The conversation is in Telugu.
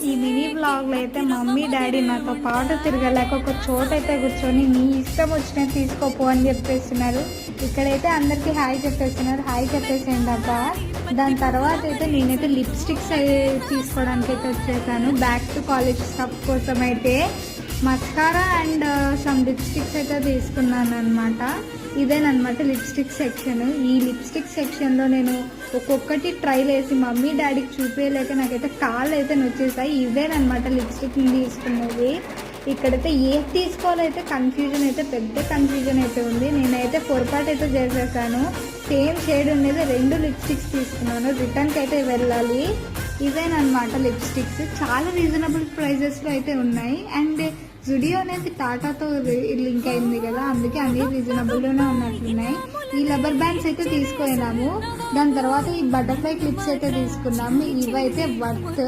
ఈ మినీ వ్లాగ్లో అయితే మమ్మీ డాడీ నాతో పాటు తిరగలేక ఒక చోట అయితే కూర్చొని నీ ఇష్టం వచ్చినట్టు తీసుకోపో అని చెప్పేస్తున్నారు. ఇక్కడైతే అందరికీ హాయ్ చెప్పేస్తున్నారు. హాయ్ చెప్పేసేయండి అబ్బా. దాని తర్వాత అయితే నేనైతే లిప్స్టిక్స్ తీసుకోవడానికి అయితే వచ్చేసాను. బ్యాక్ టు కాలేజ్ స్టఫ్ కోసం అయితే మస్కారా అండ్ సమ్ లిప్స్టిక్స్ అయితే తీసుకున్నాను అనమాట. ఇదేనమాట లిప్స్టిక్ సెక్షన్. ఈ లిప్స్టిక్ సెక్షన్లో నేను ఒక్కొక్కటి ట్రైల్ వేసి మమ్మీ డాడీకి చూపించలేక నాకైతే కాళ్ళు అయితే నొచ్చేసాయి. ఇదేనమాట లిప్స్టిక్ తీసుకున్నది. ఇక్కడైతే ఏది తీసుకోవాలో అయితే కన్ఫ్యూజన్ అయితే పెద్ద కన్ఫ్యూజన్ అయితే ఉంది. నేనైతే పొరపాటు అయితే చేసేసాను. సేమ్ షేడ్ ఉండేది 2 లిప్స్టిక్స్ తీసుకున్నాను. రిటర్న్కి అయితే వెళ్ళాలి. ఇదేనమాట లిప్స్టిక్స్. చాలా రీజనబుల్ ప్రైజెస్లో అయితే ఉన్నాయి. అండ్ జుడియో అనేది టాటాతో లింక్ అయింది కదా, అందుకే అన్ని రీజనబుల్లోనే ఉన్నట్లున్నాయి. ఈ రబ్బర్ బ్యాండ్స్ అయితే తీసుకున్నాము. దాని తర్వాత ఈ బటర్ఫ్లై క్లిప్స్ అయితే తీసుకున్నాము. ఇవైతే వర్త్